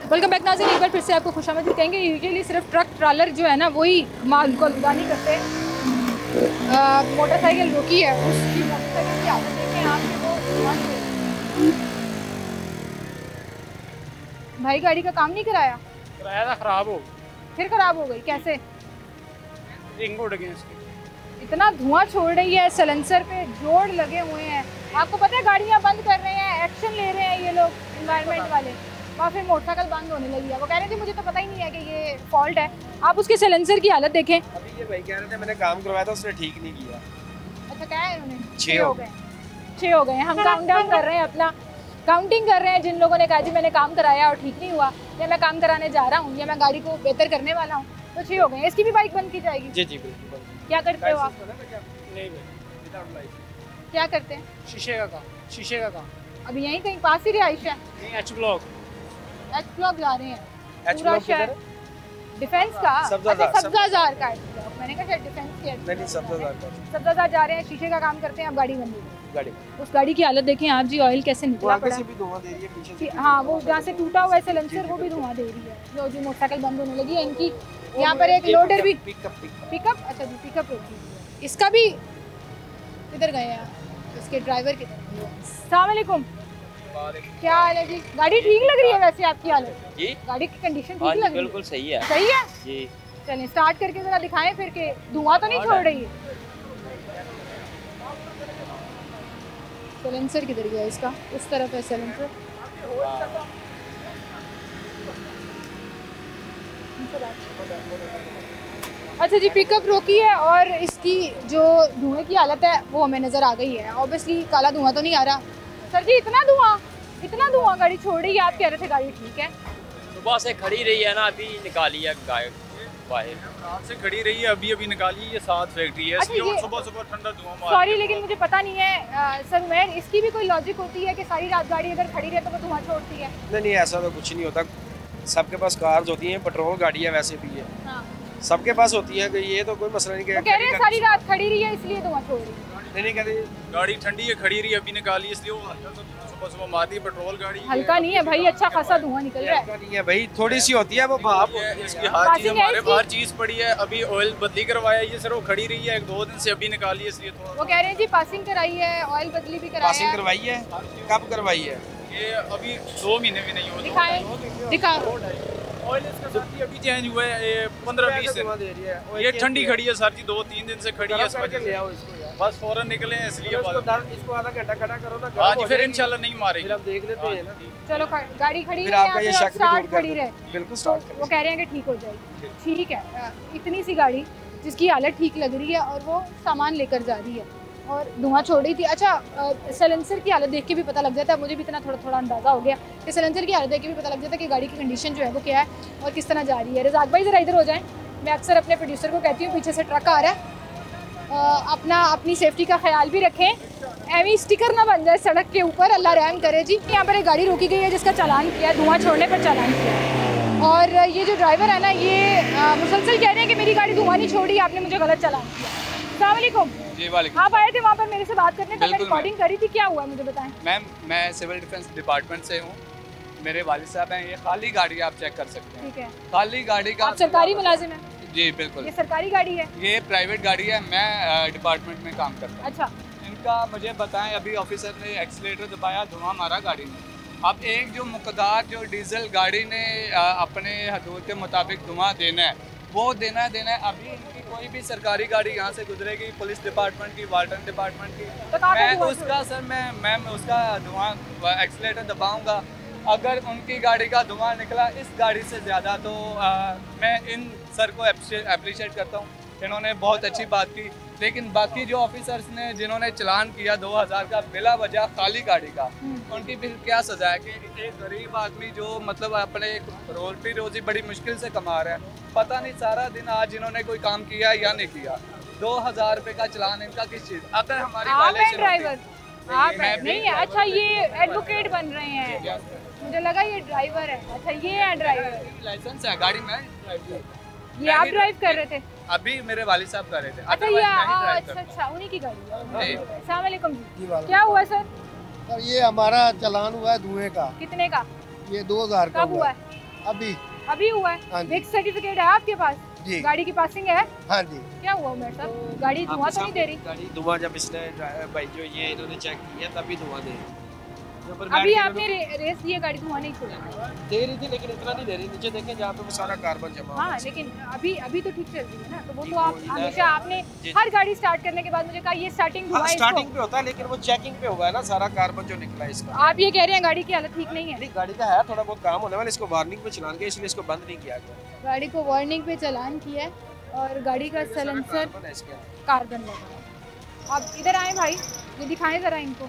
वेलकम बैक नाज़रीन, एक बार फिर से आपको खुशामदीद कहेंगे। यूजुअली सिर्फ ट्रक ट्रालर जो है ना वही माल को लुदानी करते हैं। मोटरसाइकिल रुकी है, उसकी मोटरसाइकिल की हालत देखें आपके वो। भाई गाड़ी का काम नहीं कराया? कराया था, खराब हो फिर खराब हो गई कैसे? रिंग उड़ गई उसकी। इतना धुआं छोड़ रही है, सलेंसर पे जोड़ लगे हुए हैं। आपको पता है गाड़ियाँ बंद कर रहे हैं, एक्शन ले रहे हैं ये लोग एनवायरनमेंट वाले। वहाँ फिर मोटरसाइकिल बंद होने लगी है। वो कह रहे थे मुझे तो पता ही नहीं है कि ये फॉल्ट है। आप उसके सिलेंसर की हालत देखें। अभी ये भाई कह रहे थे मैंने काम करवाया था उसने ठीक नहीं किया। अच्छा, क्या है उन्हें? 6 हो गए। 6 हो गए। हम काउंट डाउन कर रहे हैं, अपना काउंटिंग कर रहे हैं जिन लोगों ने कहा जी मैंने काम कराया और ठीक नहीं हुआ, या मैं काम कराने जा रहा हूँ, या मैं गाड़ी को बेहतर करने वाला हूँ। तो 6 हो गए। इसकी भी बाइक बंद की जाएगी? जी जी बिल्कुल। क्या करते हो आप? नहीं, क्या करते हैं? शीशे का काम। शीशे का काम अभी यहीं कहीं पास ही रिहाइश है? नहीं, H ब्लॉक H ब्लॉक जा रहे हैं। पूरा शहर डिफेंस का? सब्जाजार, अच्छा, सब्जाजार का है। मैंने कहा शायद डिफेंस के। नहीं सब्जाजार का। सब्जाजार जा रहे हैं, शीशे का काम करते हैं, अब गाड़ी बन गई। गाड़ी उस गाड़ी की हालत देखें आप जी, ऑयल कैसे निकला पड़ा। से भी धुआं दे रही है पीछे से। हाँ, वो जहाँ से टूटा हुआ है सिलेंसर वो भी धुआं दे रही है। जो जी मोटरसाइकिल बंद होने लगी है इनकी। यहाँ पर एक लोडर भी पिकअप, अच्छा जी पिकअप रोकी है। इसका भी किधर गए हैं इसके ड्राइवर किधर? अस्सलाम वालेकुम, क्या हाल है जी? गाड़ी ठीक लग रही है वैसे आपकी हालत? जी गाड़ी की कंडीशन हाँ ठीक जी लग रही है? बिल्कुल सही है। सही है जी। चलें स्टार्ट करके जरा दिखाएं फिर के धुआं तो नहीं छोड़ रही है। सिलेंसर किधर गया इसका? उस तरफ है सिलेंसर। अच्छा जी, पिकअप रोकी है और इसकी जो धुएं की हालत है वो हमें नज़र आ गई है। ऑब्वियसली काला धुआं तो नहीं आ रहा। सर जी इतना धुआं गाड़ी छोड़ रही है, आप कह रहे थे गाड़ी ठीक है? सुबह से खड़ी रही है ना, अभी निकाली है गाय बाहर। रात से खड़ी रही है, अभी निकाली। ये 7 फैक्ट्री है, अच्छा, ये सुबह ठंडा धुआं मार। सॉरी लेकिन मुझे पता नहीं है सर उमैर, इसकी भी कोई लॉजिक होती है कि सारी रात गाड़ी अगर खड़ी रहे तो वो धुआं छोड़ती है? नहीं ऐसा तो कुछ नहीं होता। सबके पास कार्स होती हैं, पेट्रोल गाड़ी है वैसे भी है। हाँ। सबके पास होती है, ये तो कोई मसला नहीं। वो कह रहे हैं सारी रात खड़ी रही है इसलिए धुआं छोड़ रही है। नहीं कहते गाड़ी ठंडी है, खड़ी रही है, अभी निकाली, इसलिए वो सुबह मारती है। पेट्रोल गाड़ी हल्का नहीं है भाई, अच्छा खासा धुआं निकल रहा है। नहीं है भाई, थोड़ी सी होती है वो भाप। इसकी हर चीज हमारे बाहर चीज पड़ी है। अभी ऑयल बदली करवाया, ये सिर्फ वो खड़ी रही है 1-2 दिन से, अभी निकाली है इसलिए थोड़ा। वो कह रहे हैं जी पासिंग कराई है, ऑयल बदली भी कराई पासिंग है। करवाई है? कब करवाई है? ये अभी 2 महीने भी नहीं हुए। दिखा ऑयल इसका साथ ही अभी चेंज हुआ है 15-20 दिन। ये ठंडी खड़ी है सर जी, 2-3 दिन से खड़ी है। बस फौरन निकले हैं इसलिए। इसको आधा घंटा खड़ा करो ना। हाँ जी, फिर इंशाल्लाह नहीं मारेगी। हम देख लेते हैं ना। चलो गाड़ी खड़ी फिर आपका ये शक भी दूर कर खड़ी रहे, बिल्कुल स्टार्ट वो कह रहे हैं कि ठीक हो जाएगी। ठीक है, इतनी सी गाड़ी जिसकी हालत ठीक लग रही है और वो सामान लेकर जा रही है और धुआं छोड़ रही थी। अच्छा, सिलेंसर की हालत देख के भी पता लग जाता है, मुझे भी इतना थोड़ा अंदाज़ा हो गया कि सिलेंसर की हालत देख के भी पता लग जाता है कि गाड़ी की कंडीशन जो है वो क्या है और किस तरह जा रही है। रज़ाक भाई ज़रा इधर हो जाएं। मैं अक्सर अपने प्रोड्यूसर को कहती हूँ पीछे से ट्रक आ रहा है, अपनी सेफ्टी का ख्याल भी रखें। एवी स्टिकर ना बन जाए सड़क के ऊपर, अल्लाह रहम करे जी। यहाँ पर एक गाड़ी रोकी गई है जिसका चालान किया, धुआं छोड़ने पर चालान किया। और ये जो ड्राइवर है ना, ये मुसलसल कह रहे हैं कि मेरी गाड़ी धुआं नहीं छोड़ी, आपने मुझे गलत चालान किया। अस्सलाम वालेकुम। जी वालेकुम। आप आए थे वहाँ पर मेरे से बात करने, तो मैं रिकॉर्डिंग करी थी, क्या हुआ मुझे बताएं। मैम मैं सिविल डिफेंस डिपार्टमेंट से हूँ, मेरे वालिद साहब हैं। ये खाली गाड़ी आप चेक कर सकते हैं। ठीक है, खाली गाड़ी का। आप सरकारी मुलाजिम हैं? जी बिल्कुल। ये सरकारी गाड़ी है? ये प्राइवेट गाड़ी है, मैं डिपार्टमेंट में काम करता हूँ। अच्छा, इनका मुझे बताएं, अभी ऑफिसर ने एक्सीलेटर दबाया, धुआं मारा गाड़ी में। अब एक जो मुकदार जो डीजल गाड़ी ने अपने हदूद के मुताबिक धुआं देना है वो देना है। अभी इनकी कोई भी सरकारी गाड़ी यहाँ से गुजरेगी, पुलिस डिपार्टमेंट की, वार्डन डिपार्टमेंट की, मैं उसका सर मैं उसका धुआं एक्सीलेटर दबाऊंगा। अगर उनकी गाड़ी का धुआं निकला इस गाड़ी से ज़्यादा तो मैं इन सर को अप्रिशिएट करता हूँ, इन्होंने बहुत अच्छी बात की। लेकिन बाकी जो ऑफिसर्स ने जिन्होंने चलान किया 2000 का बिला वजह खाली गाड़ी का, उनकी फिर क्या सजा है कि एक गरीब आदमी जो मतलब अपने रोटी रोजी बड़ी मुश्किल से कमा रहा है, पता नहीं सारा दिन आज इन्होंने कोई काम किया या नहीं किया। 2000 रुपये का चलान इनका किस चीज़? अगर हमारी ड्राइवर आप नहीं है? अच्छा, ये एडवोकेट बन रहे हैं, मुझे लगा ये ड्राइवर है। अच्छा, ये है ड्राइवर, लाइसेंस है गाड़ी में। ये आप ड्राइव कर रहे थे? अभी मेरे वालिद साहब कर रहे थे। अच्छा, ये अच्छा उन्हीं की गाड़ी है। अस्सलाम वालेकुम जी, क्या हुआ सर? सर ये हमारा चालान हुआ है धुएं का। कितने का? ये 2000 का। कब हुआ है? अभी हुआ है। विक्स सर्टिफिकेट है आपके पास? जी। गाड़ी की पासिंग है? हाँ जी। क्या हुआ उमर साहब, गाड़ी धुआं तो नहीं दे रही? गाड़ी धुआं जब इसने भाई जो ये इन्होंने चेक किया तभी धुआं दे रही। अभी आपने रेस दी है, गाड़ी धुआं नहीं छोड़ी? दे रही थी लेकिन इतना नहीं दे रही। नीचे देखें जहाँ पे वो सारा कार्बन जमा। हाँ, लेकिन अभी तो ठीक चल रही है ना, तो वो तो आप हमेशा आपने हर गाड़ी स्टार्ट करने के बाद मुझे कहा ये स्टार्टिंग धुआं स्टार्टिंग पे होता है, लेकिन वो चेकिंग पे हुआ है ना सारा कार्बन जो निकला इसका। आप ये कह रहे हैं गाड़ी की हालत ठीक नहीं है? गाड़ी का है थोड़ा बहुत काम होने वाला, इसको वार्निंग पे चलान किया इसलिए इसको बंद नहीं किया गया। गाड़ी को वार्निंग पे चलान किया और गाड़ी का साइलेंसर कार्बन लगा। आप इधर आए भाई, ये दिखाएं जरा इनको,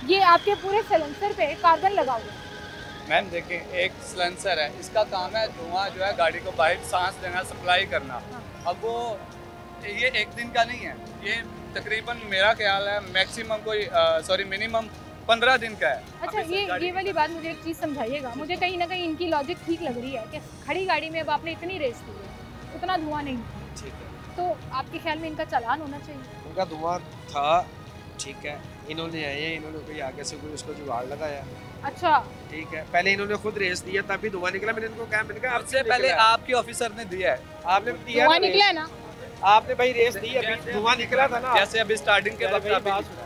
ये आपके पूरे सिलेंसर पे कार्बन लगा हुआ है। मैम देखें, एक सिलेंसर है, इसका काम है धुआं जो है गाड़ी को बाहर सांस देना, सप्लाई करना। अब वो ये एक दिन का नहीं है, ये तकरीबन मेरा ख्याल है मैक्सिमम कोई मिनिमम 15 दिन का है। अच्छा, ये वाली बात मुझे एक चीज़ समझाइएगा, मुझे कहीं ना कहीं इनकी लॉजिक ठीक लग रही है कि खड़ी गाड़ी में अब आपने इतनी रेस की है, उतना धुआं नहीं, ठीक है, तो आपके ख्याल में इनका चालान होना चाहिए? उनका धुआं था, ठीक है, इन्होंने आए हैं, इन्होंने कोई आगे से कोई उसको जुगाड़ लगाया। अच्छा, ठीक है, पहले इन्होंने खुद रेस दिया तभी धुआं निकला। मैंने इनको कहा, मैंने कहा सबसे पहले आपके ऑफिसर ने दिया है, आपने दिया, धुआं निकला है ना, आपने भाई रेस दी, अभी धुआं निकला था ना। जैसे अभी स्टार्टिंग के वक्त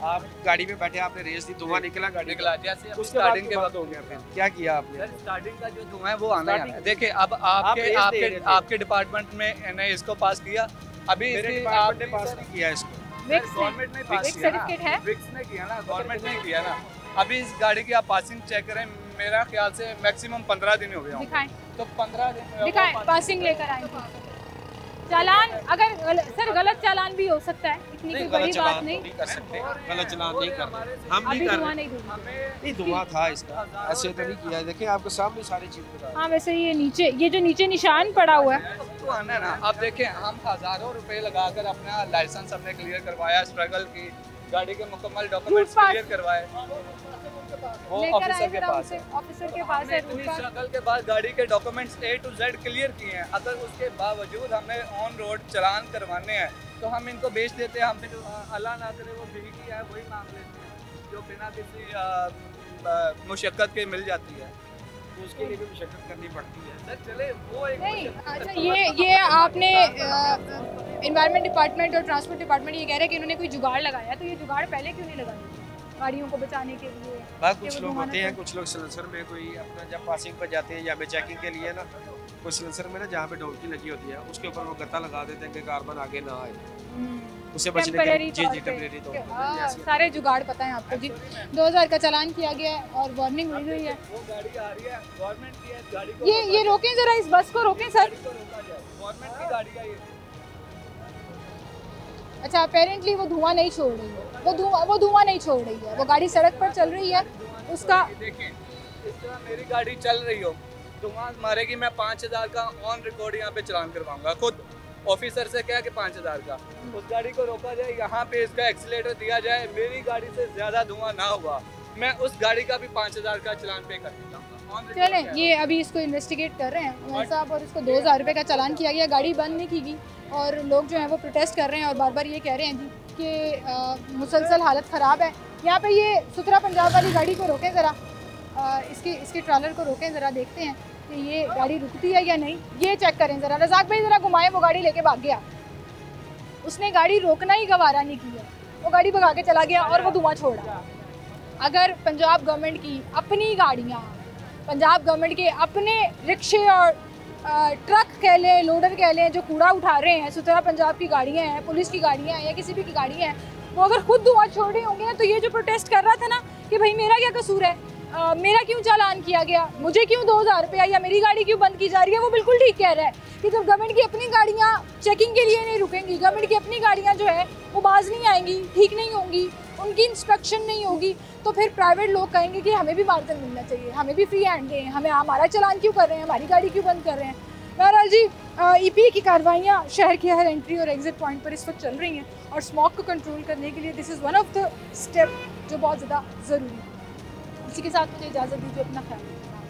आप गाड़ी में बैठे, आपने रेस दी, धुआं निकला, जैसे उसके स्टार्टिंग के बाद वक्त हो गया। फिर क्या किया आपने? स्टार्टिंग का जो धुआं है वो आना है। देखिए अब आपके डिपार्टमेंट में ने इसको पास किया, अभी आपने पास नहीं किया इसको, गवर्नमेंट ने पास किया ना, विक्स ने किया ना, गवर्नमेंट ने किया ना। अभी इस गाड़ी की आप पासिंग चेक करें, मेरा ख्याल से मैक्सिमम 15 दिन हो गया। दिखाएं तो 15 दिन दिखाएं, पासिंग लेकर आएंगे। चालान अगर सर गलत चालान भी हो सकता है, इतनी कोई बड़ी बात नहीं कर सकते, गलत चालान नहीं कर रहे, हम नहीं कर रहे, नहीं धुआं था इसका, ऐसे तो नहीं किया। देखिए आपके सामने सारी चीजें। हाँ, वैसे ये जो नीचे निशान पड़ा हुआ है तो आना ना। अब देखें, हम हजारों रुपए लगाकर अपना लाइसेंस हमने क्लियर करवाया, स्ट्रगल की, गाड़ी के मुकम्मल डॉक्यूमेंट्स क्लियर करवाए, वो ऑफिसर के पास है, ऑफिसर के पास है। इतनी स्ट्रगल के बाद गाड़ी के documents A to Z clear किए हैं, अगर उसके बावजूद हमें ऑन रोड चलान करवाने हैं तो हम इनको बेच देते हैं। हम फिर अल्लाह ना करे वो भी किया है वही मांग लेते हैं, जो बिना किसी मुशक्कत के मिल जाती है, तो उसके लिए भी मुशक्कत करनी पड़ती है। सर चले वो एक नहीं। अच्छा, ये आपने एनवायरनमेंट डिपार्टमेंट और ट्रांसपोर्ट डिपार्टमेंट ये कह रहे हैं कि इन्होंने कोई जुगाड़ लगाया, तो ये जुगाड़ पहले क्यों नहीं लगाया गाड़ियों को बचाने के लिए? बात कुछ लोग होते हैं, कुछ लोग सिलेंसर में कोई अपना जब पासिंग पर जाते हैं या हमें चेकिंग के लिए ना, कोई सिलेंसर में ना जहाँ पे ढोलकी लगी होती है उसके ऊपर वो गत्ता लगा देते हैं कि कार्बन आगे ना आए, उससे बचने के लिए। जी टेम्परेरी तो सारे जुगाड़ पता है आपको। जी 2000 का चालान किया गया है और वार्निंग हुई हुई है। वो गाड़ी आ रही है, गवर्नमेंट की है, गाड़ी को ये रोकें जरा, इस बस को रोकें सर। गवर्नमेंट की गाड़ी है ये। अच्छा, अपेरेंटली वो धुआं नहीं छोड़ रही है, वो धुआं नहीं छोड़ रही है, वो गाड़ी सड़क पर चल रही है। उसका देखिए, इस तरह मेरी गाड़ी चल रही हो, धुआं मारेगी, मैं 5000 का ऑन रिकॉर्ड यहाँ पे चलान करवाऊंगा, खुद ऑफिसर से क्या कि 5000 का। उस गाड़ी को रोका जाए, यहाँ पे इसका एक्सीलेटर दिया जाए, मेरी गाड़ी से ज्यादा धुआं ना हुआ, मैं उस गाड़ी का भी 5000 का चलान पे कर देता हूँ। चलें, ये अभी इसको इन्वेस्टिगेट कर रहे हैं उमर साहब, और इसको 2000 रुपये का चालान किया गया, गाड़ी बंद नहीं की गई, और लोग जो हैं वो प्रोटेस्ट कर रहे हैं और बार बार ये कह रहे हैं जी कि मुसलसल हालत ख़राब है। यहाँ पे ये सुथरा पंजाब वाली गाड़ी को रोकें ज़रा, इसके ट्रॉलर को रोकें ज़रा, देखते हैं कि ये गाड़ी रुकती है या नहीं, ये चेक करें ज़रा। रज़ाक भाई ज़रा घुमाएं, वो गाड़ी लेके भाग गया, उसने गाड़ी रोकना ही गवारा नहीं किया, वो गाड़ी भगा के चला गया और वो धुआं छोड़ा। अगर पंजाब गवर्नमेंट की अपनी गाड़ियाँ, पंजाब गवर्नमेंट के अपने रिक्शे और ट्रक कह लें, लोडर कह लें, जो कूड़ा उठा रहे हैं, सुथरा पंजाब की गाड़ियाँ हैं, पुलिस की गाड़ियाँ हैं या किसी भी की गाड़ियाँ हैं, वो अगर खुद धुआं छोड़ रही होंगी ना, तो ये जो प्रोटेस्ट कर रहा था ना कि भाई मेरा क्या कसूर है, मेरा क्यों चालान किया गया, मुझे क्यों 2000 रुपया या मेरी गाड़ी क्यों बंद की जा रही है, वो बिल्कुल ठीक कह रहा है कि जब गवर्नमेंट की अपनी गाड़ियाँ चेकिंग के लिए नहीं रुकेंगी, गवर्नमेंट की अपनी गाड़ियाँ जो है वो बाज नहीं आएंगी, ठीक नहीं होंगी, उनकी इंस्पेक्शन नहीं होगी, तो फिर प्राइवेट लोग कहेंगे कि हमें भी मार्जिन मिलना चाहिए, हमें भी फ्री हैंड दें, हमें हमारा चालान क्यों कर रहे हैं, हमारी गाड़ी क्यों बंद कर रहे हैं। बहरहाल जी, ईपी की कार्रवाइयाँ शहर के हर एंट्री और एग्जिट पॉइंट पर इस वक्त चल रही हैं, और स्मॉग को कंट्रोल करने के लिए this is one of the step जो बहुत ज़्यादा ज़रूरी है। इसी के साथ मुझे इजाज़त दीजिए, अपना ख्याल रखिए।